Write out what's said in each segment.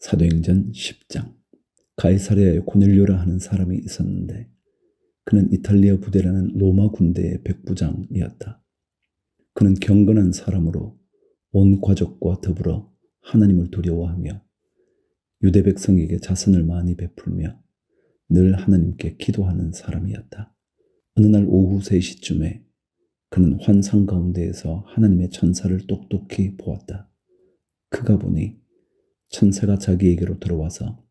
사도행전 10장. 가이사랴에 고넬료라 하는 사람이 있었는데 그는 이탈리아 부대라는 로마 군대의 백부장이었다. 그는 경건한 사람으로 온 가족과 더불어 하나님을 두려워하며 유대 백성에게 자선을 많이 베풀며 늘 하나님께 기도하는 사람이었다. 어느 날 오후 3시쯤에 그는 환상 가운데에서 하나님의 천사를 똑똑히 보았다. 그가 보니 천사가 자기에게로 들어와서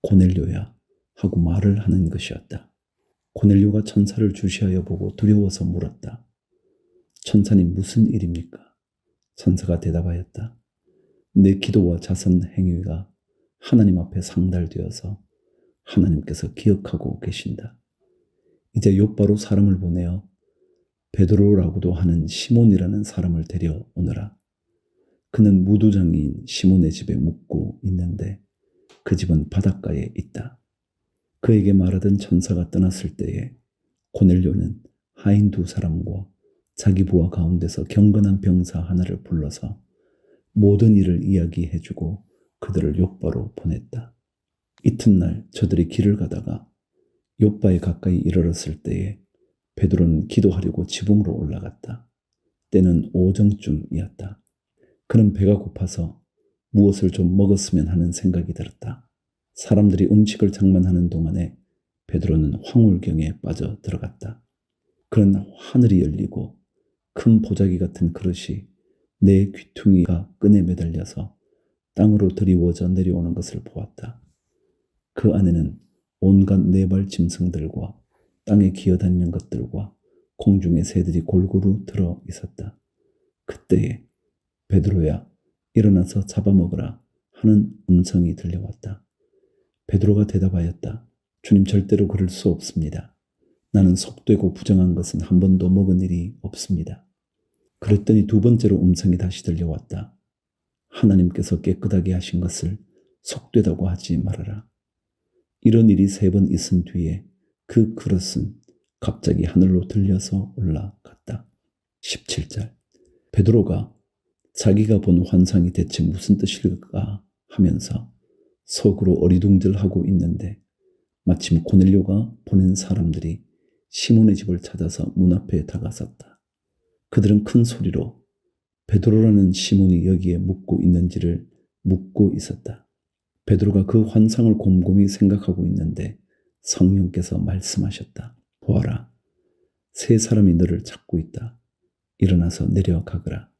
고넬료야 하고 말을 하는 것이었다. 고넬료가 천사를 주시하여 보고 두려워서 물었다. 천사님, 무슨 일입니까? 천사가 대답하였다. 내 기도와 자선 행위가 하나님 앞에 상달되어서 하나님께서 기억하고 계신다. 이제 욥바로 사람을 보내어 베드로라고도 하는 시몬이라는 사람을 데려오너라. 그는 무두장이인 시몬의 집에 묵고 있는데 그 집은 바닷가에 있다. 그에게 말하던 천사가 떠났을 때에 고넬료는 하인 2사람과 자기 부하 가운데서 경건한 병사 하나를 불러서 모든 일을 이야기해주고 그들을 욥바로 보냈다. 이튿날 저들이 길을 가다가 욥바에 가까이 이르렀을 때에 베드로는 기도하려고 지붕으로 올라갔다. 때는 오정쯤이었다. 그는 배가 고파서 무엇을 좀 먹었으면 하는 생각이 들었다. 사람들이 음식을 장만하는 동안에 베드로는 황홀경에 빠져 들어갔다. 그는 하늘이 열리고 큰 보자기 같은 그릇이 내 귀퉁이가 끈에 매달려서 땅으로 드리워져 내려오는 것을 보았다. 그 안에는 온갖 4발 짐승들과 땅에 기어다니는 것들과 공중의 새들이 골고루 들어 있었다. 그때에 베드로야, 일어나서 잡아먹으라 하는 음성이 들려왔다. 베드로가 대답하였다. 주님, 절대로 그럴 수 없습니다. 나는 속되고 부정한 것은 한 번도 먹은 일이 없습니다. 그랬더니 2번째로 음성이 다시 들려왔다. 하나님께서 깨끗하게 하신 것을 속되다고 하지 말아라. 이런 일이 3번 있은 뒤에 그 그릇은 갑자기 하늘로 들려서 올라갔다. 17절. 베드로가 자기가 본 환상이 대체 무슨 뜻일까 하면서 속으로 어리둥절하고 있는데 마침 고넬료가 보낸 사람들이 시몬의 집을 찾아서 문 앞에 다가섰다. 그들은 큰 소리로 베드로라는 시몬이 여기에 묵고 있는지를 묻고 있었다. 베드로가 그 환상을 곰곰이 생각하고 있는데 성령께서 말씀하셨다. 보아라, 3사람이 너를 찾고 있다. 일어나서 내려가거라.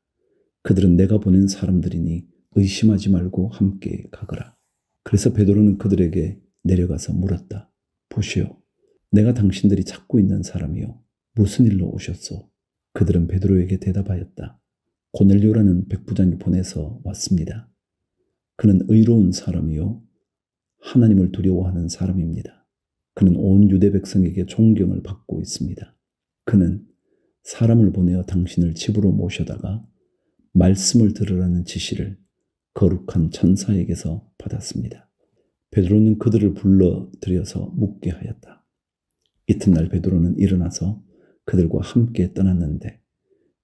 그들은 내가 보낸 사람들이니 의심하지 말고 함께 가거라. 그래서 베드로는 그들에게 내려가서 물었다. 보시오, 내가 당신들이 찾고 있는 사람이요. 무슨 일로 오셨소? 그들은 베드로에게 대답하였다. 고넬료라는 백부장이 보내서 왔습니다. 그는 의로운 사람이요. 하나님을 두려워하는 사람입니다. 그는 온 유대 백성에게 존경을 받고 있습니다. 그는 사람을 보내어 당신을 집으로 모셔다가 말씀을 들으라는 지시를 거룩한 천사에게서 받았습니다. 베드로는 그들을 불러들여서 묻게 하였다. 이튿날 베드로는 일어나서 그들과 함께 떠났는데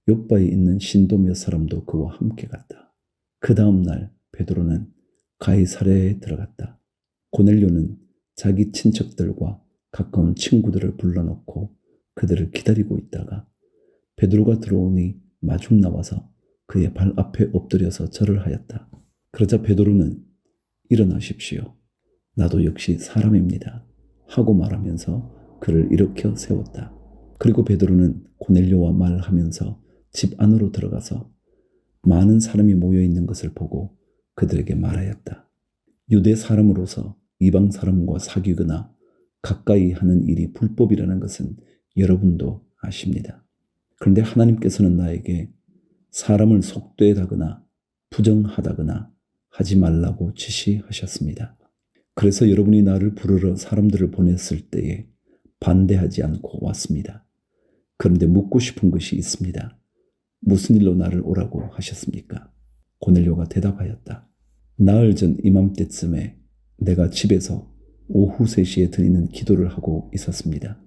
욥바에 있는 신도 몇 사람도 그와 함께 갔다. 그 다음 날 베드로는 가이사랴에 들어갔다. 고넬료는 자기 친척들과 가까운 친구들을 불러놓고 그들을 기다리고 있다가 베드로가 들어오니 마중 나와서 그의 발 앞에 엎드려서 절을 하였다. 그러자 베드로는 일어나십시오. 나도 역시 사람입니다. 하고 말하면서 그를 일으켜 세웠다. 그리고 베드로는 고넬료와 말하면서 집 안으로 들어가서 많은 사람이 모여 있는 것을 보고 그들에게 말하였다. 유대 사람으로서 이방 사람과 사귀거나 가까이 하는 일이 불법이라는 것은 여러분도 아십니다. 그런데 하나님께서는 나에게 사람을 속되다거나 부정하다거나 하지 말라고 지시하셨습니다. 그래서 여러분이 나를 부르러 사람들을 보냈을 때에 반대하지 않고 왔습니다. 그런데 묻고 싶은 것이 있습니다. 무슨 일로 나를 오라고 하셨습니까? 고넬료가 대답하였다. 나흘 전 이맘때쯤에 내가 집에서 오후 3시에 드리는 기도를 하고 있었습니다.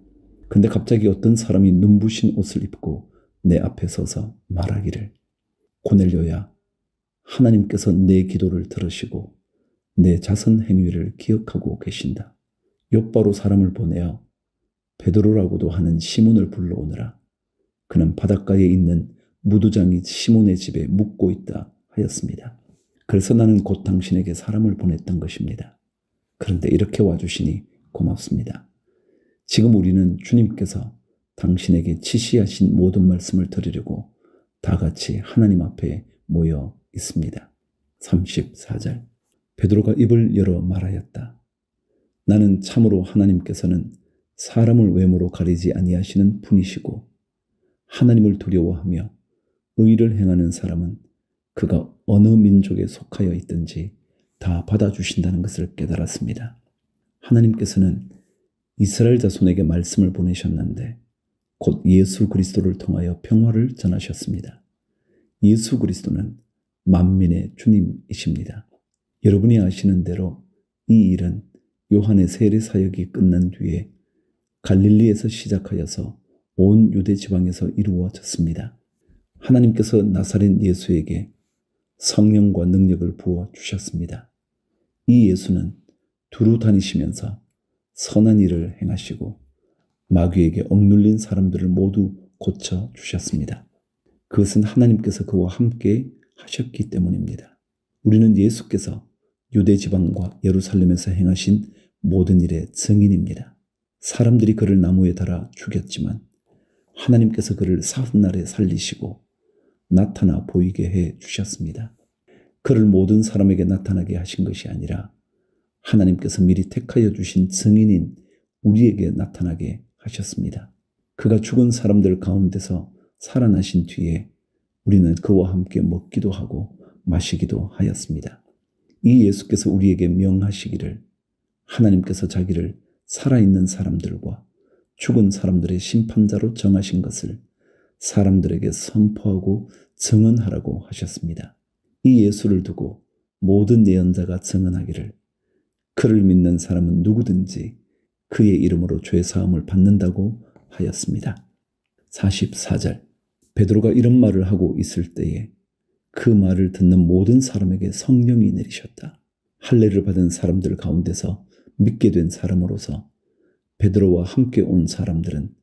근데 갑자기 어떤 사람이 눈부신 옷을 입고 내 앞에 서서 말하기를, 고넬료야, 하나님께서 내 기도를 들으시고 내 자선 행위를 기억하고 계신다. 욥바로 사람을 보내어 베드로라고도 하는 시몬을 불러오느라. 그는 바닷가에 있는 무두장이 시몬의 집에 묵고 있다 하였습니다. 그래서 나는 곧 당신에게 사람을 보냈던 것입니다. 그런데 이렇게 와주시니 고맙습니다. 지금 우리는 주님께서 당신에게 지시하신 모든 말씀을 들으려고 다 같이 하나님 앞에 모여 있습니다. 34절. 베드로가 입을 열어 말하였다. 나는 참으로 하나님께서는 사람을 외모로 가리지 아니하시는 분이시고 하나님을 두려워하며 의를 행하는 사람은 그가 어느 민족에 속하여 있든지 다 받아주신다는 것을 깨달았습니다. 하나님께서는 이스라엘 자손에게 말씀을 보내셨는데 곧 예수 그리스도를 통하여 평화를 전하셨습니다. 예수 그리스도는 만민의 주님이십니다. 여러분이 아시는 대로 이 일은 요한의 세례 사역이 끝난 뒤에 갈릴리에서 시작하여서 온 유대 지방에서 이루어졌습니다. 하나님께서 나사렛 예수에게 성령과 능력을 부어 주셨습니다. 이 예수는 두루 다니시면서 선한 일을 행하시고 마귀에게 억눌린 사람들을 모두 고쳐 주셨습니다. 그것은 하나님께서 그와 함께 하셨기 때문입니다. 우리는 예수께서 유대 지방과 예루살렘에서 행하신 모든 일의 증인입니다. 사람들이 그를 나무에 달아 죽였지만 하나님께서 그를 사흘날에 살리시고 나타나 보이게 해 주셨습니다. 그를 모든 사람에게 나타나게 하신 것이 아니라 하나님께서 미리 택하여 주신 증인인 우리에게 나타나게 하셨습니다. 그가 죽은 사람들 가운데서 살아나신 뒤에 우리는 그와 함께 먹기도 하고 마시기도 하였습니다. 이 예수께서 우리에게 명하시기를 하나님께서 자기를 살아있는 사람들과 죽은 사람들의 심판자로 정하신 것을 사람들에게 선포하고 증언하라고 하셨습니다. 이 예수를 두고 모든 예언자가 증언하기를 그를 믿는 사람은 누구든지 그의 이름으로 죄사함을 받는다고 하였습니다. 44절. 베드로가 이런 말을 하고 있을 때에 그 말을 듣는 모든 사람에게 성령이 내리셨다. 할례를 받은 사람들 가운데서 믿게 된 사람으로서 베드로와 함께 온 사람들은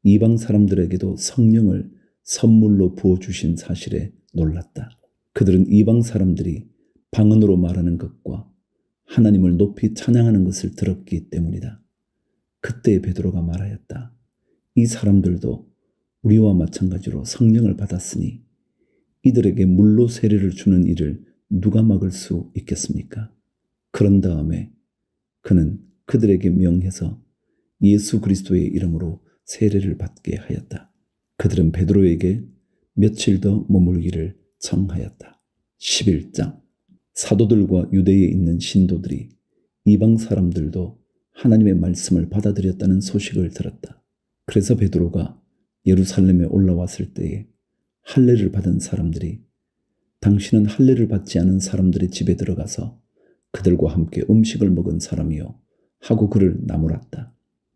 이방 사람들에게도 성령을 선물로 부어주신 사실에 놀랐다. 그들은 이방 사람들이 방언으로 말하는 것과 하나님을 높이 찬양하는 것을 들었기 때문이다. 그때 베드로가 말하였다. 이 사람들도 우리와 마찬가지로 성령을 받았으니 이들에게 물로 세례를 주는 일을 누가 막을 수 있겠습니까? 그런 다음에 그는 그들에게 명해서 예수 그리스도의 이름으로 세례를 받게 하였다. 그들은 베드로에게 며칠 더 머물기를 청하였다. 11장. 사도들과 유대에 있는 신도들이 이방 사람들도 하나님의 말씀을 받아들였다는 소식을 들었다. 그래서 베드로가 예루살렘에 올라왔을 때에 할례를 받은 사람들이 당신은 할례를 받지 않은 사람들의 집에 들어가서 그들과 함께 음식을 먹은 사람이요 하고 그를 나무랐다.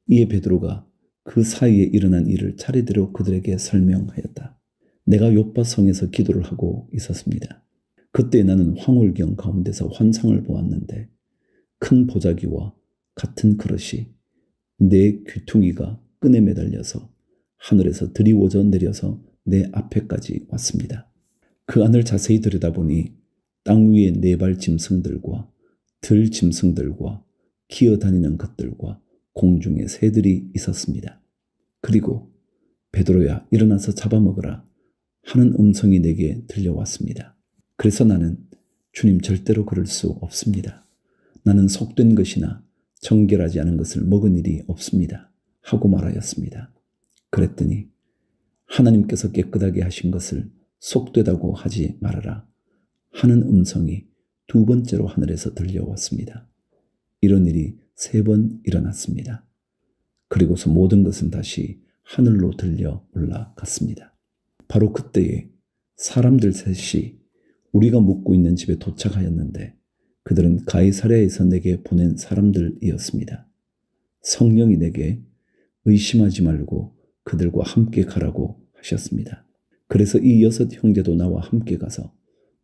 이에 베드로가 그 사이에 일어난 일을 차례대로 그들에게 설명하였다. 내가 욥바 성에서 기도를 하고 있었습니다. 그때 나는 황홀경 가운데서 환상을 보았는데 큰 보자기와 같은 그릇이 내 귀퉁이가 끈에 매달려서 하늘에서 드리워져 내려서 내 앞에까지 왔습니다. 그 안을 자세히 들여다보니 땅 위에 네발 짐승들과 들 짐승들과 기어다니는 것들과 공중에 새들이 있었습니다. 그리고 베드로야 일어나서 잡아먹으라 하는 음성이 내게 들려왔습니다. 그래서 나는 주님 절대로 그럴 수 없습니다. 나는 속된 것이나 정결하지 않은 것을 먹은 일이 없습니다. 하고 말하였습니다. 그랬더니 하나님께서 깨끗하게 하신 것을 속되다고 하지 말아라 하는 음성이 두 번째로 하늘에서 들려왔습니다. 이런 일이 3번 일어났습니다. 그리고서 모든 것은 다시 하늘로 들려 올라갔습니다. 바로 그때에 사람들 셋이 우리가 묵고 있는 집에 도착하였는데 그들은 가이사랴에서 내게 보낸 사람들이었습니다. 성령이 내게 의심하지 말고 그들과 함께 가라고 하셨습니다. 그래서 이 6 형제도 나와 함께 가서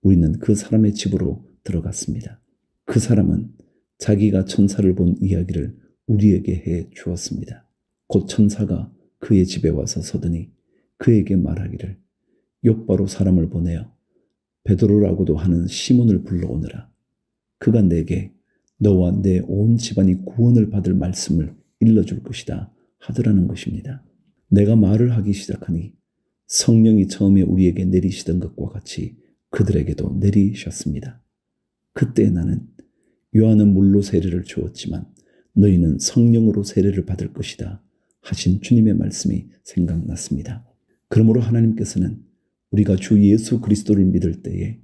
우리는 그 사람의 집으로 들어갔습니다. 그 사람은 자기가 천사를 본 이야기를 우리에게 해 주었습니다. 곧 천사가 그의 집에 와서 서더니 그에게 말하기를 욥바로 사람을 보내어 베드로라고도 하는 시몬을 불러오너라. 그가 내게 너와 내 온 집안이 구원을 받을 말씀을 일러줄 것이다 하더라는 것입니다. 내가 말을 하기 시작하니 성령이 처음에 우리에게 내리시던 것과 같이 그들에게도 내리셨습니다. 그때 나는 요한은 물로 세례를 주었지만 너희는 성령으로 세례를 받을 것이다 하신 주님의 말씀이 생각났습니다. 그러므로 하나님께서는 우리가 주 예수 그리스도를 믿을 때에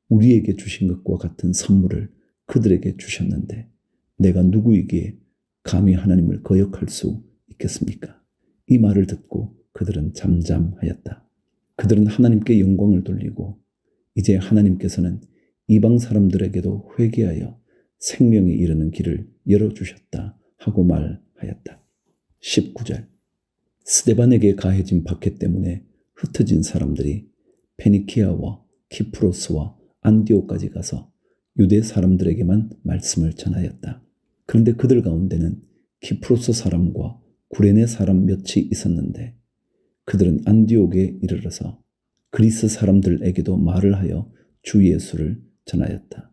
우리에게 주신 것과 같은 선물을 그들에게 주셨는데 내가 누구이기에 감히 하나님을 거역할 수 있겠습니까? 이 말을 듣고 그들은 잠잠하였다. 그들은 하나님께 영광을 돌리고 이제 하나님께서는 이방 사람들에게도 회개하여 생명에 이르는 길을 열어주셨다 하고 말하였다. 19절 스데반에게 가해진 박해 때문에 흩어진 사람들이 페니키아와 키프로스와 안디오까지 가서 유대 사람들에게만 말씀을 전하였다. 그런데 그들 가운데는 키프로스 사람과 구레네 사람 몇이 있었는데 그들은 안디옥에 이르러서 그리스 사람들에게도 말을 하여 주 예수를 전하였다.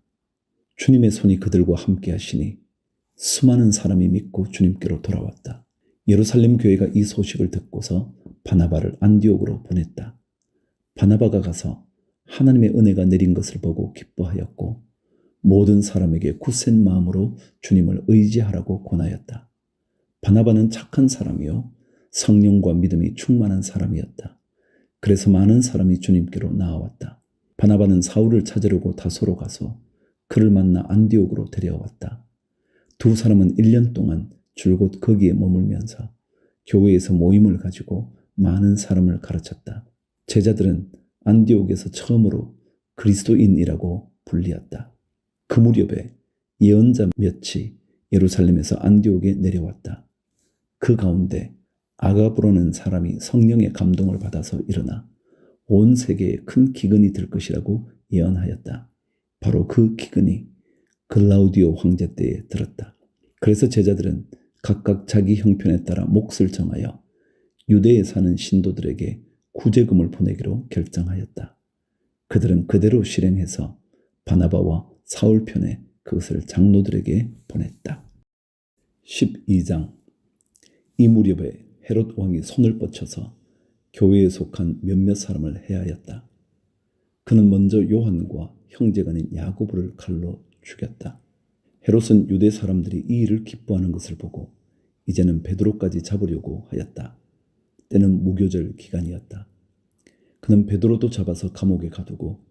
주님의 손이 그들과 함께 하시니 수많은 사람이 믿고 주님께로 돌아왔다. 예루살렘 교회가 이 소식을 듣고서 바나바를 안디옥으로 보냈다. 바나바가 가서 하나님의 은혜가 내린 것을 보고 기뻐하였고 모든 사람에게 굳센 마음으로 주님을 의지하라고 권하였다. 바나바는 착한 사람이요 성령과 믿음이 충만한 사람이었다. 그래서 많은 사람이 주님께로 나아왔다. 바나바는 사울을 찾으려고 다소로 가서 그를 만나 안디옥으로 데려왔다. 두 사람은 1년 동안 줄곧 거기에 머물면서 교회에서 모임을 가지고 많은 사람을 가르쳤다. 제자들은 안디옥에서 처음으로 그리스도인이라고 불리었다. 그 무렵에 예언자 몇이 예루살렘에서 안디옥에 내려왔다. 그 가운데 아가브라는 사람이 성령의 감동을 받아서 일어나 온 세계에 큰 기근이 들 것이라고 예언하였다. 바로 그 기근이 글라우디오 황제 때에 들었다. 그래서 제자들은 각각 자기 형편에 따라 몫을 정하여 유대에 사는 신도들에게 구제금을 보내기로 결정하였다. 그들은 그대로 실행해서 바나바와 사울 편에 그것을 장로들에게 보냈다. 12장 이 무렵에 헤롯 왕이 손을 뻗쳐서 교회에 속한 몇몇 사람을 해하였다. 그는 먼저 요한과 형제간인 야고보를 칼로 죽였다. 헤롯은 유대 사람들이 이 일을 기뻐하는 것을 보고 이제는 베드로까지 잡으려고 하였다. 때는 무교절 기간이었다. 그는 베드로도 잡아서 감옥에 가두고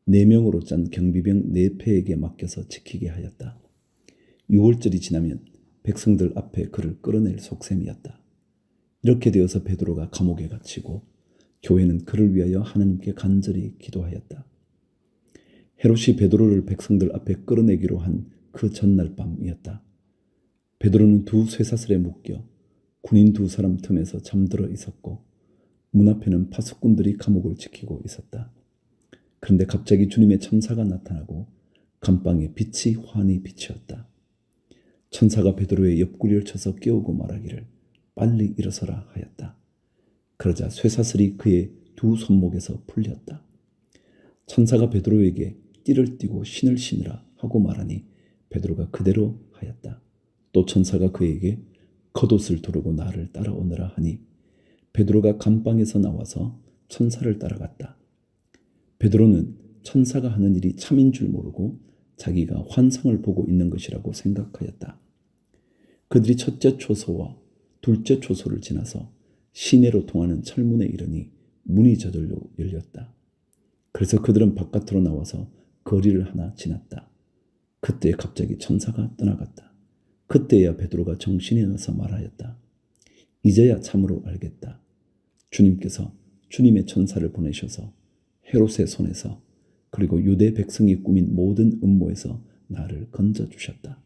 4명으로 짠 경비병 4패에게 맡겨서 지키게 하였다. 6월절이 지나면 백성들 앞에 그를 끌어낼 속셈이었다. 이렇게 되어서 베드로가 감옥에 갇히고 교회는 그를 위하여 하나님께 간절히 기도하였다. 헤롯이 베드로를 백성들 앞에 끌어내기로 한 그 전날 밤이었다. 베드로는 두 쇠사슬에 묶여 군인 2사람 틈에서 잠들어 있었고 문 앞에는 파수꾼들이 감옥을 지키고 있었다. 그런데 갑자기 주님의 천사가 나타나고 감방에 빛이 환히 비치었다. 천사가 베드로의 옆구리를 쳐서 깨우고 말하기를 빨리 일어서라 하였다. 그러자 쇠사슬이 그의 2 손목에서 풀렸다. 천사가 베드로에게 띠를 띠고 신을 신으라 하고 말하니 베드로가 그대로 하였다. 또 천사가 그에게 겉옷을 두르고 나를 따라오너라 하니 베드로가 감방에서 나와서 천사를 따라갔다. 베드로는 천사가 하는 일이 참인 줄 모르고 자기가 환상을 보고 있는 것이라고 생각하였다. 그들이 첫째 초소와 둘째 초소를 지나서 시내로 통하는 철문에 이르니 문이 저절로 열렸다. 그래서 그들은 바깥으로 나와서 거리를 하나 지났다. 그때 갑자기 천사가 떠나갔다. 그때야 베드로가 정신이 나서 말하였다. 이제야 참으로 알겠다. 주님께서 주님의 천사를 보내셔서 헤롯의 손에서 그리고 유대 백성이 꾸민 모든 음모에서 나를 건져주셨다.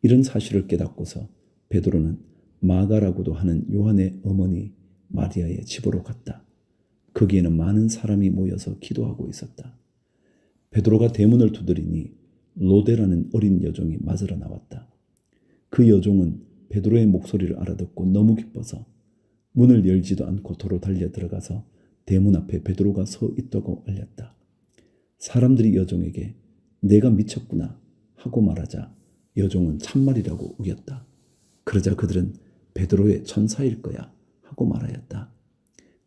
이런 사실을 깨닫고서 베드로는 마가라고도 하는 요한의 어머니 마리아의 집으로 갔다. 거기에는 많은 사람이 모여서 기도하고 있었다. 베드로가 대문을 두드리니 로데라는 어린 여종이 맞으러 나왔다. 그 여종은 베드로의 목소리를 알아듣고 너무 기뻐서 문을 열지도 않고 도로 달려 들어가서 대문 앞에 베드로가 서 있다고 알렸다. 사람들이 여종에게 내가 미쳤구나 하고 말하자 여종은 참말이라고 우겼다. 그러자 그들은 베드로의 천사일 거야 하고 말하였다.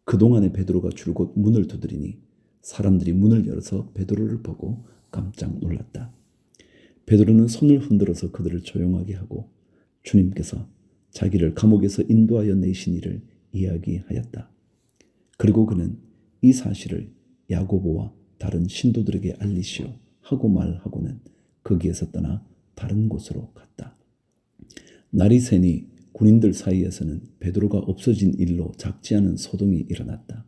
그동안에 베드로가 줄곧 문을 두드리니 사람들이 문을 열어서 베드로를 보고 깜짝 놀랐다. 베드로는 손을 흔들어서 그들을 조용하게 하고 주님께서 자기를 감옥에서 인도하여 내신 일을 이야기하였다. 그리고 그는 이 사실을 야고보와 다른 신도들에게 알리시오 하고 말하고는 거기에서 떠나 다른 곳으로 갔다. 날이 새니 군인들 사이에서는 베드로가 없어진 일로 작지 않은 소동이 일어났다.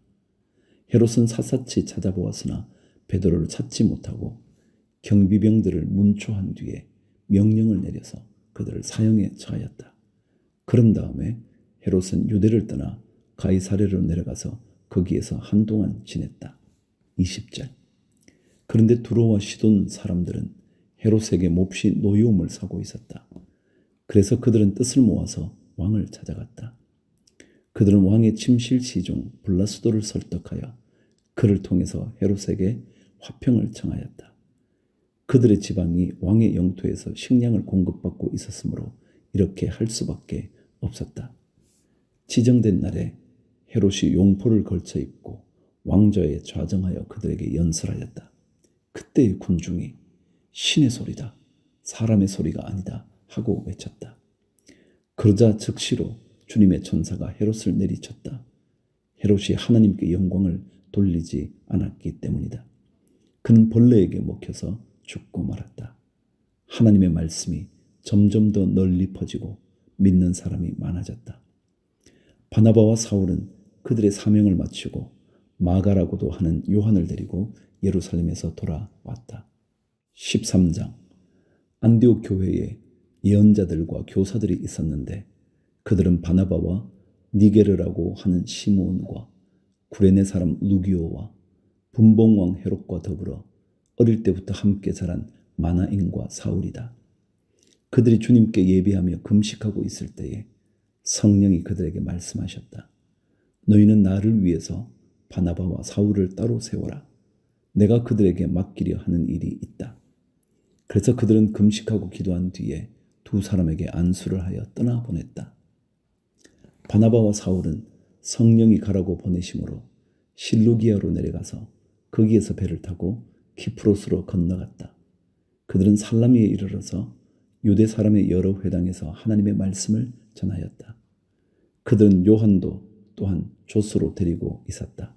헤롯은 샅샅이 찾아보았으나 베드로를 찾지 못하고 경비병들을 문초한 뒤에 명령을 내려서 그들을 사형에 처하였다. 그런 다음에 헤롯은 유대를 떠나 가이사랴로 내려가서 거기에서 한동안 지냈다. 20절. 그런데 두로와 시돈 사람들은 헤롯에게 몹시 노여움을 사고 있었다. 그래서 그들은 뜻을 모아서 왕을 찾아갔다. 그들은 왕의 침실 시종 블라스도를 설득하여 그를 통해서 헤롯에게 화평을 청하였다. 그들의 지방이 왕의 영토에서 식량을 공급받고 있었으므로 이렇게 할 수밖에 없었다. 지정된 날에 헤롯이 용포를 걸쳐 입고 왕좌에 좌정하여 그들에게 연설하였다. 그때의 군중이 신의 소리다, 사람의 소리가 아니다 하고 외쳤다. 그러자 즉시로 주님의 천사가 헤롯을 내리쳤다. 헤롯이 하나님께 영광을 돌리지 않았기 때문이다. 그는 벌레에게 먹혀서 죽고 말았다. 하나님의 말씀이 점점 더 널리 퍼지고 믿는 사람이 많아졌다. 바나바와 사울은 그들의 사명을 마치고 마가라고도 하는 요한을 데리고 예루살렘에서 돌아왔다. 13장. 안디옥 교회에 예언자들과 교사들이 있었는데 그들은 바나바와 니게르라고 하는 시므온과 구레네 사람 루기오와 분봉왕 헤롯과 더불어 어릴 때부터 함께 자란 마나인과 사울이다. 그들이 주님께 예배하며 금식하고 있을 때에 성령이 그들에게 말씀하셨다. 너희는 나를 위해서 바나바와 사울을 따로 세워라. 내가 그들에게 맡기려 하는 일이 있다. 그래서 그들은 금식하고 기도한 뒤에 두 사람에게 안수를 하여 떠나보냈다. 바나바와 사울은 성령이 가라고 보내심으로 실루기아로 내려가서 거기에서 배를 타고 키프로스로 건너갔다. 그들은 살라미에 이르러서 유대 사람의 여러 회당에서 하나님의 말씀을 전하였다. 그들은 요한도 또한 조수로 데리고 있었다.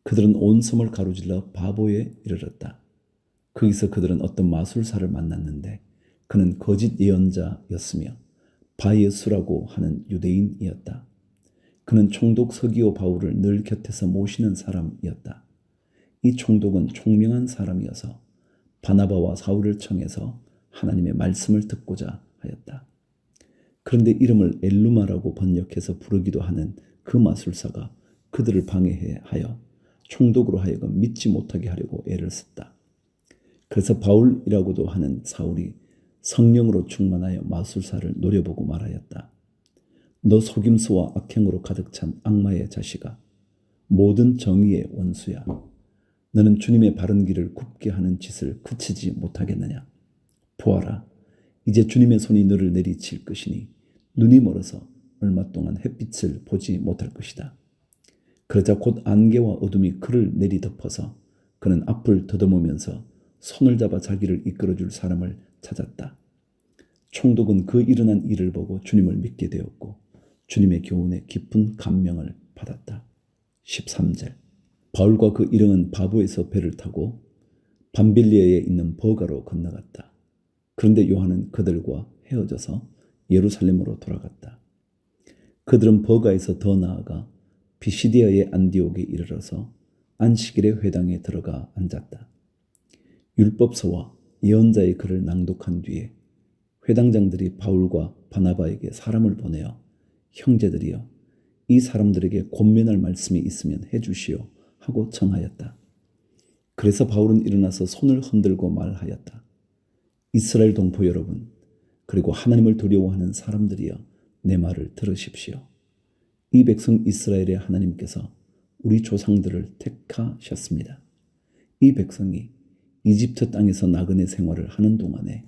그들은 온 섬을 가로질러 바보에 이르렀다. 거기서 그들은 어떤 마술사를 만났는데 그는 거짓 예언자였으며 바예수라고 하는 유대인이었다. 그는 총독 서기오 바울을 늘 곁에서 모시는 사람이었다. 이 총독은 총명한 사람이어서 바나바와 사울을 청해서 하나님의 말씀을 듣고자 하였다. 그런데 이름을 엘루마라고 번역해서 부르기도 하는 그 마술사가 그들을 방해하여 총독으로 하여금 믿지 못하게 하려고 애를 썼다. 그래서 바울이라고도 하는 사울이 성령으로 충만하여 마술사를 노려보고 말하였다. 너 속임수와 악행으로 가득 찬 악마의 자식아, 모든 정의의 원수야. 너는 주님의 바른 길을 굽게 하는 짓을 그치지 못하겠느냐. 보아라, 이제 주님의 손이 너를 내리칠 것이니 눈이 멀어서 얼마 동안 햇빛을 보지 못할 것이다. 그러자 곧 안개와 어둠이 그를 내리덮어서 그는 앞을 더듬으면서 손을 잡아 자기를 이끌어줄 사람을 찾았다. 총독은 그 일어난 일을 보고 주님을 믿게 되었고 주님의 교훈에 깊은 감명을 받았다. 13절. 바울과 그 일행은 바보에서 배를 타고 밤빌리아에 있는 버가로 건너갔다. 그런데 요한은 그들과 헤어져서 예루살렘으로 돌아갔다. 그들은 버가에서 더 나아가 비시디아의 안디옥에 이르러서 안식일의 회당에 들어가 앉았다. 율법서와 예언자의 글을 낭독한 뒤에 회당장들이 바울과 바나바에게 사람을 보내어 형제들이여 이 사람들에게 권면할 말씀이 있으면 해주시오 하고 청하였다. 그래서 바울은 일어나서 손을 흔들고 말하였다. 이스라엘 동포 여러분, 그리고 하나님을 두려워하는 사람들이여 내 말을 들으십시오. 이 백성 이스라엘의 하나님께서 우리 조상들을 택하셨습니다. 이 백성이 이집트 땅에서 나그네 생활을 하는 동안에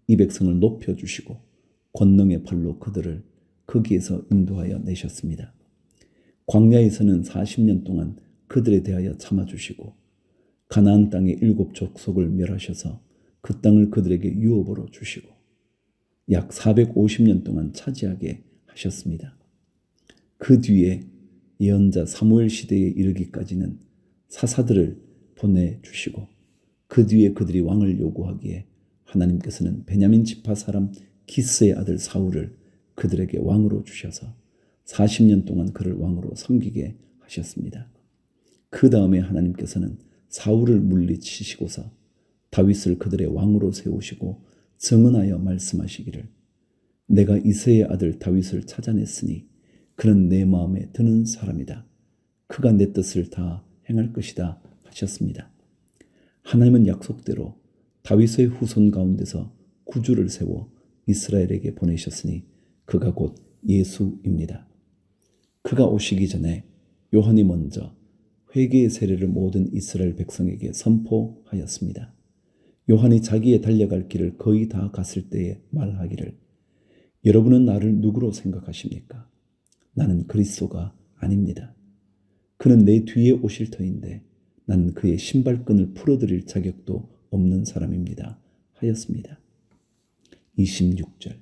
이 백성을 높여주시고 권능의 팔로 그들을 거기에서 인도하여 내셨습니다. 광야에서는 40년 동안 그들에 대하여 참아주시고 가나안 땅의 7 족속을 멸하셔서 그 땅을 그들에게 유업으로 주시고 약 450년 동안 차지하게 하셨습니다. 그 뒤에 예언자 사무엘 시대에 이르기까지는 사사들을 보내주시고 그 뒤에 그들이 왕을 요구하기에 하나님께서는 베냐민 지파 사람 기스의 아들 사울을 그들에게 왕으로 주셔서 40년 동안 그를 왕으로 섬기게 하셨습니다. 그 다음에 하나님께서는 사울을 물리치시고서 다윗을 그들의 왕으로 세우시고 증언하여 말씀하시기를 내가 이새의 아들 다윗을 찾아냈으니 그는 내 마음에 드는 사람이다. 그가 내 뜻을 다 행할 것이다 하셨습니다. 하나님은 약속대로 다윗의 후손 가운데서 구주를 세워 이스라엘에게 보내셨으니 그가 곧 예수입니다. 그가 오시기 전에 요한이 먼저 회개의 세례를 모든 이스라엘 백성에게 선포하였습니다. 요한이 자기의 달려갈 길을 거의 다 갔을 때에 말하기를 여러분은 나를 누구로 생각하십니까? 나는 그리스도가 아닙니다. 그는 내 뒤에 오실 터인데 나는 그의 신발끈을 풀어드릴 자격도 없는 사람입니다. 하였습니다. 26절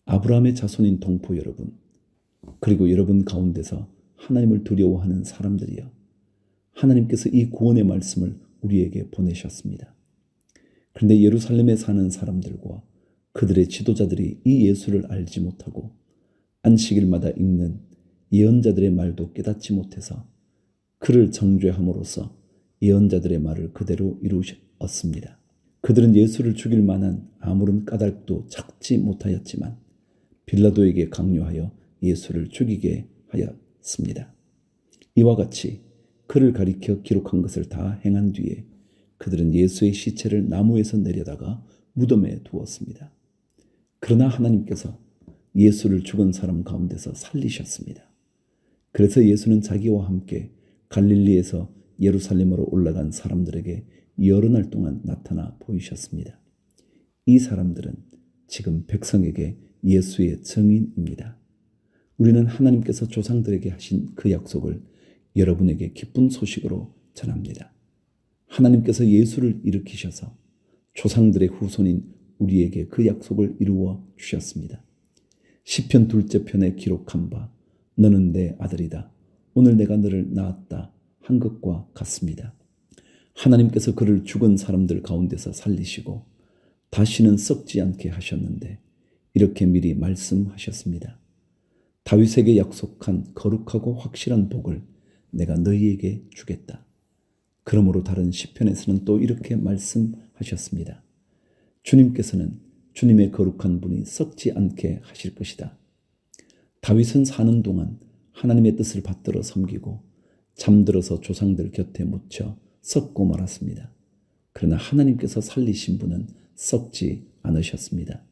아브라함의 자손인 동포 여러분, 그리고 여러분 가운데서 하나님을 두려워하는 사람들이여, 하나님께서 이 구원의 말씀을 우리에게 보내셨습니다. 그런데 예루살렘에 사는 사람들과 그들의 지도자들이 이 예수를 알지 못하고 안식일마다 읽는 예언자들의 말도 깨닫지 못해서 그를 정죄함으로써 예언자들의 말을 그대로 이루었습니다. 그들은 예수를 죽일 만한 아무런 까닭도 찾지 못하였지만 빌라도에게 강요하여 예수를 죽이게 하였습니다. 이와 같이 그를 가리켜 기록한 것을 다 행한 뒤에 그들은 예수의 시체를 나무에서 내려다가 무덤에 두었습니다. 그러나 하나님께서 예수를 죽은 사람 가운데서 살리셨습니다. 그래서 예수는 자기와 함께 갈릴리에서 예루살렘으로 올라간 사람들에게 여러 날 동안 나타나 보이셨습니다. 이 사람들은 지금 백성에게 예수의 증인입니다. 우리는 하나님께서 조상들에게 하신 그 약속을 여러분에게 기쁜 소식으로 전합니다. 하나님께서 예수를 일으키셔서 조상들의 후손인 우리에게 그 약속을 이루어 주셨습니다. 시편 2째 편에 기록한 바 너는 내 아들이다. 오늘 내가 너를 낳았다 한 것과 같습니다. 하나님께서 그를 죽은 사람들 가운데서 살리시고 다시는 썩지 않게 하셨는데 이렇게 미리 말씀하셨습니다. 다윗에게 약속한 거룩하고 확실한 복을 내가 너희에게 주겠다. 그러므로 다른 시편에서는 또 이렇게 말씀하셨습니다. 주님께서는 주님의 거룩한 분이 썩지 않게 하실 것이다. 다윗은 사는 동안 하나님의 뜻을 받들어 섬기고 잠들어서 조상들 곁에 묻혀 썩고 말았습니다. 그러나 하나님께서 살리신 분은 썩지 않으셨습니다.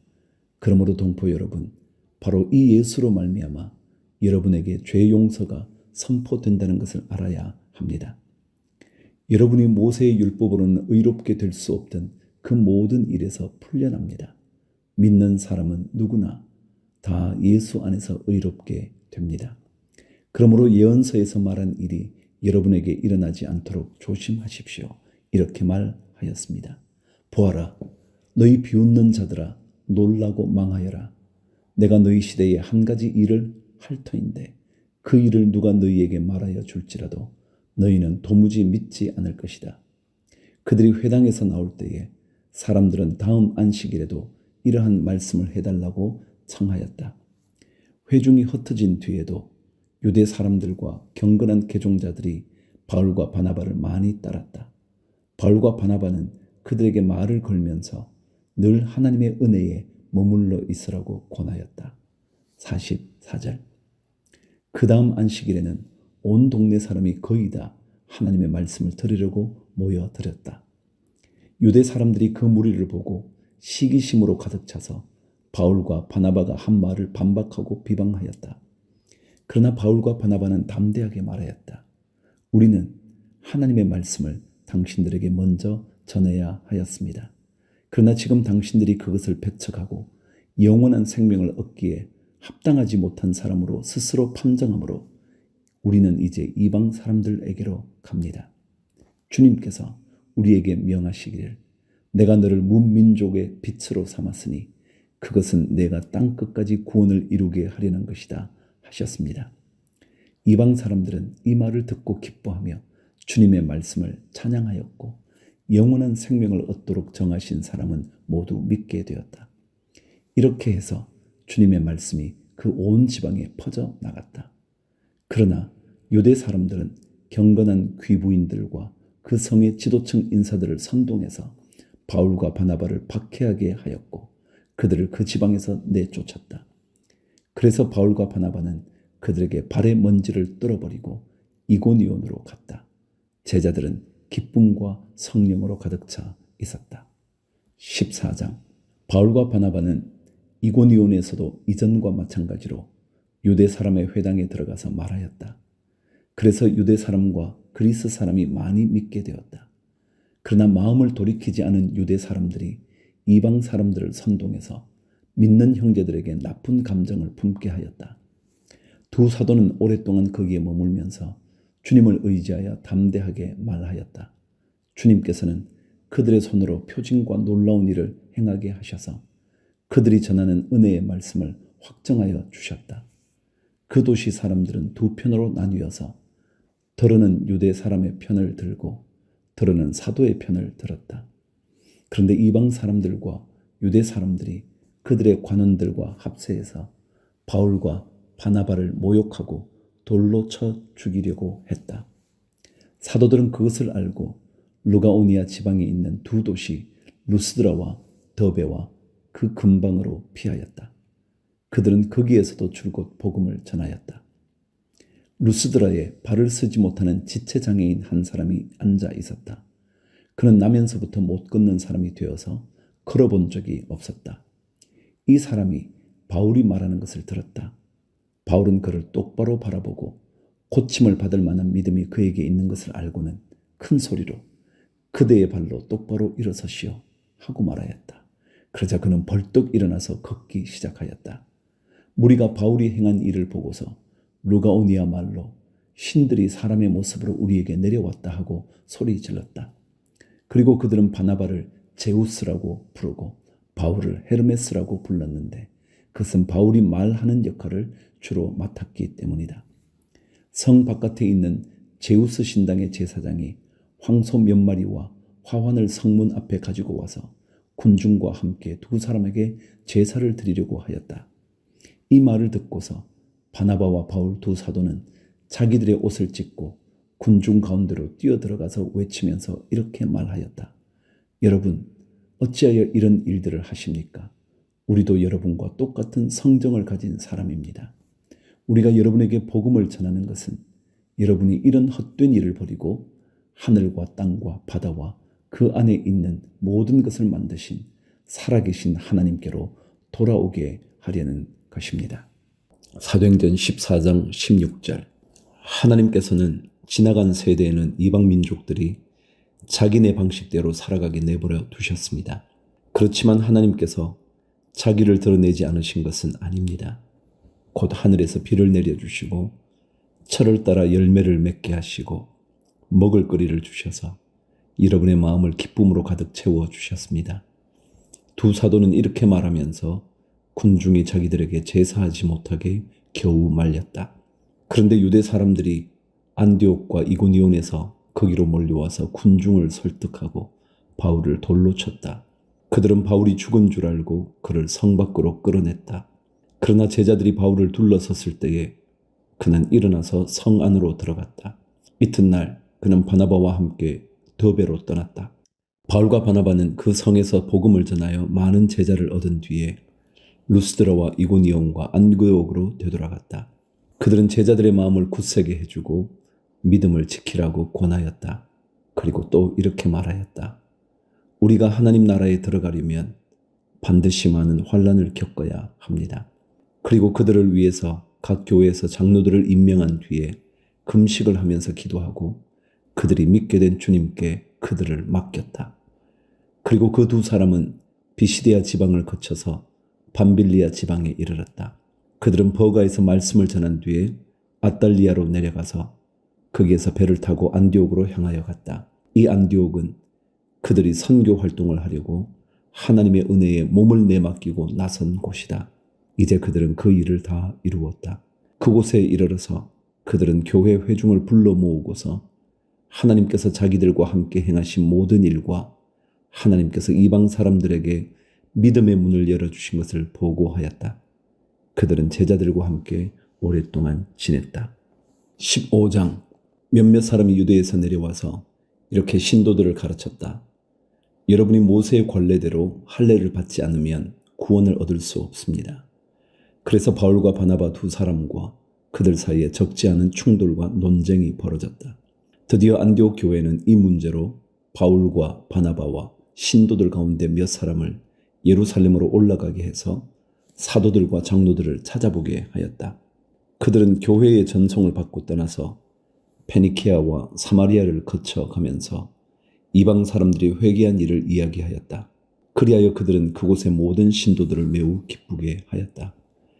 그러므로 동포 여러분, 바로 이 예수로 말미암아 여러분에게 죄 용서가 선포된다는 것을 알아야 합니다. 여러분이 모세의 율법으로는 의롭게 될 수 없던 그 모든 일에서 풀려납니다. 믿는 사람은 누구나 다 예수 안에서 의롭게 됩니다. 그러므로 예언서에서 말한 일이 여러분에게 일어나지 않도록 조심하십시오. 이렇게 말하였습니다. 보아라, 너희 비웃는 자들아 놀라고 망하여라. 내가 너희 시대에 한 가지 일을 할 터인데 그 일을 누가 너희에게 말하여 줄지라도 너희는 도무지 믿지 않을 것이다. 그들이 회당에서 나올 때에 사람들은 다음 안식일에도 이러한 말씀을 해달라고 청하였다. 회중이 흩어진 뒤에도 유대 사람들과 경건한 개종자들이 바울과 바나바를 많이 따랐다. 바울과 바나바는 그들에게 말을 걸면서 늘 하나님의 은혜에 머물러 있으라고 권하였다. 44절 그 다음 안식일에는 온 동네 사람이 거의 다 하나님의 말씀을 들으려고 모여들었다. 유대 사람들이 그 무리를 보고 시기심으로 가득 차서 바울과 바나바가 한 말을 반박하고 비방하였다. 그러나 바울과 바나바는 담대하게 말하였다. 우리는 하나님의 말씀을 당신들에게 먼저 전해야 하였습니다. 그러나 지금 당신들이 그것을 배척하고 영원한 생명을 얻기에 합당하지 못한 사람으로 스스로 판정하므로 우리는 이제 이방 사람들에게로 갑니다. 주님께서 우리에게 명하시기를 내가 너를 문민족의 빛으로 삼았으니 그것은 내가 땅끝까지 구원을 이루게 하려는 것이다 하셨습니다. 이방 사람들은 이 말을 듣고 기뻐하며 주님의 말씀을 찬양하였고 영원한 생명을 얻도록 정하신 사람은 모두 믿게 되었다. 이렇게 해서 주님의 말씀이 그 온 지방에 퍼져 나갔다. 그러나 유대 사람들은 경건한 귀부인들과 그 성의 지도층 인사들을 선동해서 바울과 바나바를 박해하게 하였고 그들을 그 지방에서 내쫓았다. 그래서 바울과 바나바는 그들에게 발의 먼지를 떨어버리고 이고니온으로 갔다. 제자들은 기쁨과 성령으로 가득 차 있었다. 14장 바울과 바나바는 이고니온에서도 이전과 마찬가지로 유대 사람의 회당에 들어가서 말하였다. 그래서 유대 사람과 그리스 사람이 많이 믿게 되었다. 그러나 마음을 돌이키지 않은 유대 사람들이 이방 사람들을 선동해서 믿는 형제들에게 나쁜 감정을 품게 하였다. 두 사도는 오랫동안 거기에 머물면서 주님을 의지하여 담대하게 말하였다. 주님께서는 그들의 손으로 표징과 놀라운 일을 행하게 하셔서 그들이 전하는 은혜의 말씀을 확정하여 주셨다. 그 도시 사람들은 두 편으로 나뉘어서 더러는 유대 사람의 편을 들고 더러는 사도의 편을 들었다. 그런데 이방 사람들과 유대 사람들이 그들의 관원들과 합세해서 바울과 바나바를 모욕하고 돌로 쳐 죽이려고 했다. 사도들은 그것을 알고 루가오니아 지방에 있는 두 도시 루스드라와 더베와 그 근방으로 피하였다. 그들은 거기에서도 줄곧 복음을 전하였다. 루스드라에 발을 쓰지 못하는 지체장애인 한 사람이 앉아 있었다. 그는 나면서부터 못 걷는 사람이 되어서 걸어본 적이 없었다. 이 사람이 바울이 말하는 것을 들었다. 바울은 그를 똑바로 바라보고 고침을 받을 만한 믿음이 그에게 있는 것을 알고는 큰 소리로 그대의 발로 똑바로 일어서시오 하고 말하였다. 그러자 그는 벌떡 일어나서 걷기 시작하였다. 무리가 바울이 행한 일을 보고서 루가오니아 말로 신들이 사람의 모습으로 우리에게 내려왔다 하고 소리 질렀다. 그리고 그들은 바나바를 제우스라고 부르고 바울을 헤르메스라고 불렀는데 그것은 바울이 말하는 역할을 주로 맡았기 때문이다. 성 바깥에 있는 제우스 신당의 제사장이 황소 몇 마리와 화환을 성문 앞에 가지고 와서 군중과 함께 두 사람에게 제사를 드리려고 하였다. 이 말을 듣고서 바나바와 바울 두 사도는 자기들의 옷을 찢고 군중 가운데로 뛰어들어가서 외치면서 이렇게 말하였다. 여러분, 어찌하여 이런 일들을 하십니까? 우리도 여러분과 똑같은 성정을 가진 사람입니다. 우리가 여러분에게 복음을 전하는 것은 여러분이 이런 헛된 일을 버리고 하늘과 땅과 바다와 그 안에 있는 모든 것을 만드신 살아계신 하나님께로 돌아오게 하려는 것입니다. 사도행전 14장 16절 하나님께서는 지나간 세대에는 이방 민족들이 자기네 방식대로 살아가게 내버려 두셨습니다. 그렇지만 하나님께서 자기를 드러내지 않으신 것은 아닙니다. 곧 하늘에서 비를 내려주시고 철을 따라 열매를 맺게 하시고 먹을 거리를 주셔서 여러분의 마음을 기쁨으로 가득 채워주셨습니다. 두 사도는 이렇게 말하면서 군중이 자기들에게 제사하지 못하게 겨우 말렸다. 그런데 유대 사람들이 안디옥과 이고니온에서 거기로 몰려와서 군중을 설득하고 바울을 돌로 쳤다. 그들은 바울이 죽은 줄 알고 그를 성 밖으로 끌어냈다. 그러나 제자들이 바울을 둘러섰을 때에 그는 일어나서 성 안으로 들어갔다. 이튿날 그는 바나바와 함께 더베로 떠났다. 바울과 바나바는 그 성에서 복음을 전하여 많은 제자를 얻은 뒤에 루스드라와 이고니온과 안디옥으로 되돌아갔다. 그들은 제자들의 마음을 굳세게 해주고 믿음을 지키라고 권하였다. 그리고 또 이렇게 말하였다. 우리가 하나님 나라에 들어가려면 반드시 많은 환난을 겪어야 합니다. 그리고 그들을 위해서 각 교회에서 장로들을 임명한 뒤에 금식을 하면서 기도하고 그들이 믿게 된 주님께 그들을 맡겼다. 그리고 그 두 사람은 비시디아 지방을 거쳐서 밤빌리아 지방에 이르렀다. 그들은 버가에서 말씀을 전한 뒤에 아달리아로 내려가서 거기에서 배를 타고 안디옥으로 향하여 갔다. 이 안디옥은 그들이 선교 활동을 하려고 하나님의 은혜에 몸을 내맡기고 나선 곳이다. 이제 그들은 그 일을 다 이루었다. 그곳에 이르러서 그들은 교회 회중을 불러 모으고서 하나님께서 자기들과 함께 행하신 모든 일과 하나님께서 이방 사람들에게 믿음의 문을 열어주신 것을 보고하였다. 그들은 제자들과 함께 오랫동안 지냈다. 15장. 몇몇 사람이 유대에서 내려와서 이렇게 신도들을 가르쳤다. 여러분이 모세의 관례대로 할례를 받지 않으면 구원을 얻을 수 없습니다. 그래서 바울과 바나바 두 사람과 그들 사이에 적지 않은 충돌과 논쟁이 벌어졌다. 드디어 안디옥 교회는 이 문제로 바울과 바나바와 신도들 가운데 몇 사람을 예루살렘으로 올라가게 해서 사도들과 장로들을 찾아보게 하였다. 그들은 교회의 전송을 받고 떠나서 페니키아와 사마리아를 거쳐가면서 이방 사람들이 회개한 일을 이야기하였다. 그리하여 그들은 그곳의 모든 신도들을 매우 기쁘게 하였다.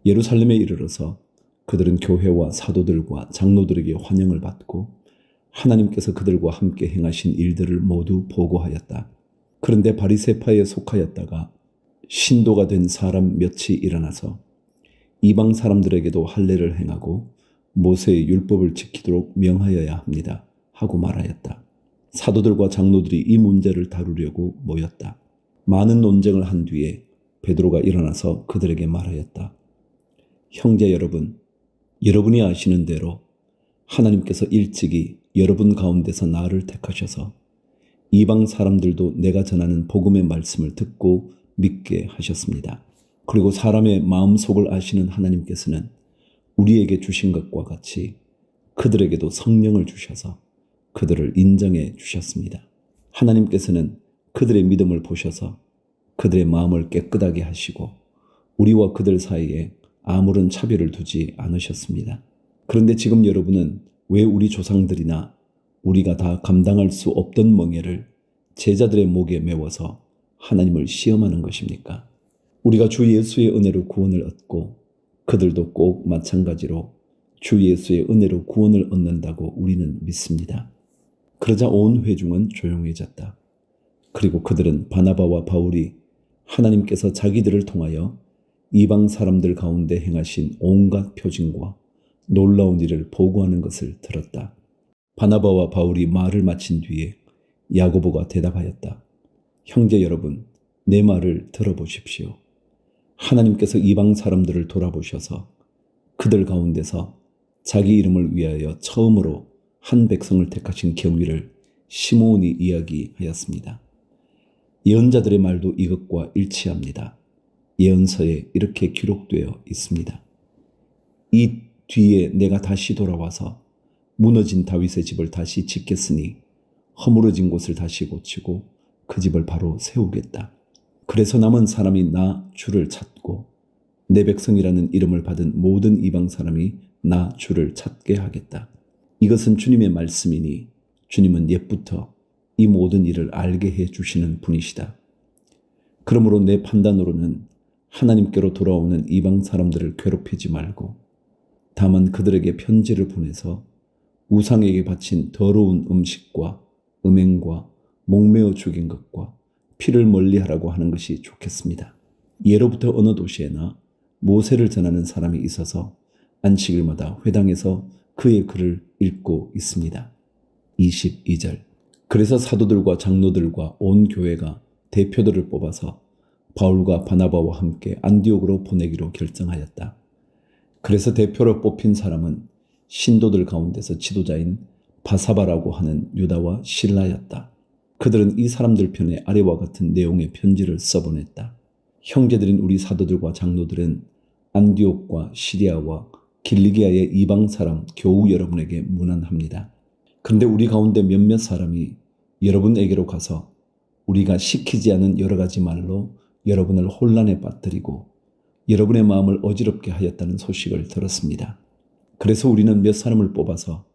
예루살렘에 이르러서 그들은 교회와 사도들과 장로들에게 환영을 받고 하나님께서 그들과 함께 행하신 일들을 모두 보고하였다. 그런데 바리새파에 속하였다가 신도가 된 사람 몇이 일어나서 이방 사람들에게도 할례를 행하고 모세의 율법을 지키도록 명하여야 합니다 하고 말하였다. 사도들과 장로들이 이 문제를 다루려고 모였다. 많은 논쟁을 한 뒤에 베드로가 일어나서 그들에게 말하였다. 형제 여러분, 여러분이 아시는 대로 하나님께서 일찍이 여러분 가운데서 나를 택하셔서 이방 사람들도 내가 전하는 복음의 말씀을 듣고 믿게 하셨습니다. 그리고 사람의 마음속을 아시는 하나님께서는 우리에게 주신 것과 같이 그들에게도 성령을 주셔서 그들을 인정해 주셨습니다. 하나님께서는 그들의 믿음을 보셔서 그들의 마음을 깨끗하게 하시고 우리와 그들 사이에 아무런 차별을 두지 않으셨습니다. 그런데 지금 여러분은 왜 우리 조상들이나 우리가 다 감당할 수 없던 멍에를 제자들의 목에 메워서 하나님을 시험하는 것입니까? 우리가 주 예수의 은혜로 구원을 얻고 그들도 꼭 마찬가지로 주 예수의 은혜로 구원을 얻는다고 우리는 믿습니다. 그러자 온 회중은 조용해졌다. 그리고 그들은 바나바와 바울이 하나님께서 자기들을 통하여 이방 사람들 가운데 행하신 온갖 표징과 놀라운 일을 보고하는 것을 들었다. 바나바와 바울이 말을 마친 뒤에 야고보가 대답하였다. 형제 여러분, 내 말을 들어보십시오. 하나님께서 이방 사람들을 돌아보셔서 그들 가운데서 자기 이름을 위하여 처음으로 한 백성을 택하신 경위를 시므온이 이야기하였습니다. 예언자들의 말도 이것과 일치합니다. 예언서에 이렇게 기록되어 있습니다. 이 뒤에 내가 다시 돌아와서 무너진 다윗의 집을 다시 짓겠으니 허물어진 곳을 다시 고치고 그 집을 바로 세우겠다. 그래서 남은 사람이 나 주를 찾고 내 백성이라는 이름을 받은 모든 이방 사람이 나 주를 찾게 하겠다. 이것은 주님의 말씀이니 주님은 옛부터 이 모든 일을 알게 해 주시는 분이시다. 그러므로 내 판단으로는 하나님께로 돌아오는 이방 사람들을 괴롭히지 말고 다만 그들에게 편지를 보내서 우상에게 바친 더러운 음식과 음행과 목매어 죽인 것과 피를 멀리하라고 하는 것이 좋겠습니다. 예로부터 어느 도시에나 모세를 전하는 사람이 있어서 안식일마다 회당에서 그의 글을 읽고 있습니다. 22절. 그래서 사도들과 장로들과 온 교회가 대표들을 뽑아서 바울과 바나바와 함께 안디옥으로 보내기로 결정하였다. 그래서 대표로 뽑힌 사람은 신도들 가운데서 지도자인 바사바라고 하는 유다와 실라였다. 그들은 이 사람들 편에 아래와 같은 내용의 편지를 써보냈다. 형제들인 우리 사도들과 장로들은 안디옥과 시리아와 길리기아의 이방 사람 교우 여러분에게 문안합니다. 그런데 우리 가운데 몇몇 사람이 여러분에게로 가서 우리가 시키지 않은 여러 가지 말로 여러분을 혼란에 빠뜨리고 여러분의 마음을 어지럽게 하였다는 소식을 들었습니다. 그래서 우리는 몇 사람을 뽑아서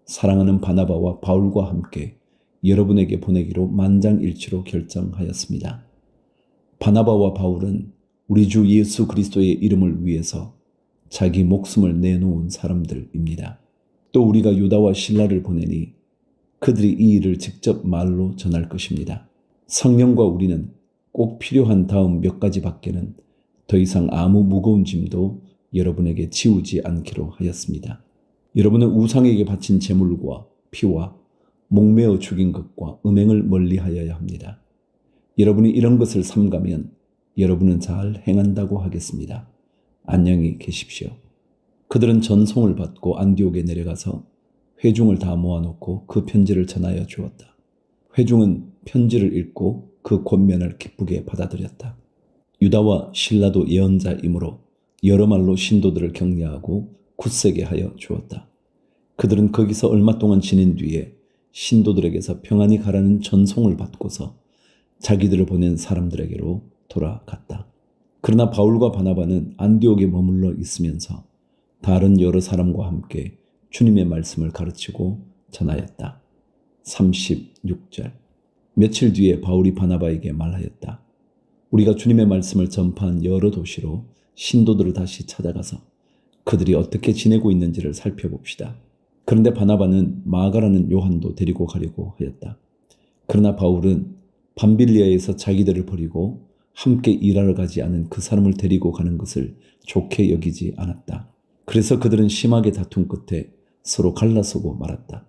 사랑하는 바나바와 바울과 함께 여러분에게 보내기로 만장일치로 결정하였습니다. 바나바와 바울은 우리 주 예수 그리스도의 이름을 위해서 자기 목숨을 내놓은 사람들입니다. 또 우리가 유다와 실라를 보내니 그들이 이 일을 직접 말로 전할 것입니다. 성령과 우리는 꼭 필요한 다음 몇 가지밖에는 더 이상 아무 무거운 짐도 여러분에게 지우지 않기로 하였습니다. 여러분은 우상에게 바친 제물과 피와 목매어 죽인 것과 음행을 멀리하여야 합니다. 여러분이 이런 것을 삼가면 여러분은 잘 행한다고 하겠습니다. 안녕히 계십시오. 그들은 전송을 받고 안디옥에 내려가서 회중을 다 모아놓고 그 편지를 전하여 주었다. 회중은 편지를 읽고 그 권면을 기쁘게 받아들였다. 유다와 실라도 예언자이므로 여러 말로 신도들을 격려하고 굳세게 하여 주었다. 그들은 거기서 얼마 동안 지낸 뒤에 신도들에게서 평안히 가라는 전송을 받고서 자기들을 보낸 사람들에게로 돌아갔다. 그러나 바울과 바나바는 안디옥에 머물러 있으면서 다른 여러 사람과 함께 주님의 말씀을 가르치고 전하였다. 36절. 며칠 뒤에 바울이 바나바에게 말하였다. 우리가 주님의 말씀을 전파한 여러 도시로 신도들을 다시 찾아가서 그들이 어떻게 지내고 있는지를 살펴봅시다. 그런데 바나바는 마가라는 요한도 데리고 가려고 하였다. 그러나 바울은 밤빌리아에서 자기들을 버리고 함께 일하러 가지 않은 그 사람을 데리고 가는 것을 좋게 여기지 않았다. 그래서 그들은 심하게 다툰 끝에 서로 갈라서고 말았다.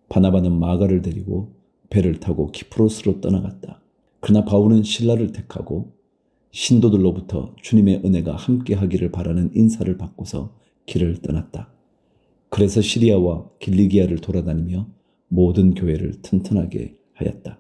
바나바는 마가를 데리고 배를 타고 키프로스로 떠나갔다. 그러나 바울은 실라를 택하고 신도들로부터 주님의 은혜가 함께 하기를 바라는 인사를 받고서 길을 떠났다. 그래서 시리아와 길리기아를 돌아다니며 모든 교회를 튼튼하게 하였다.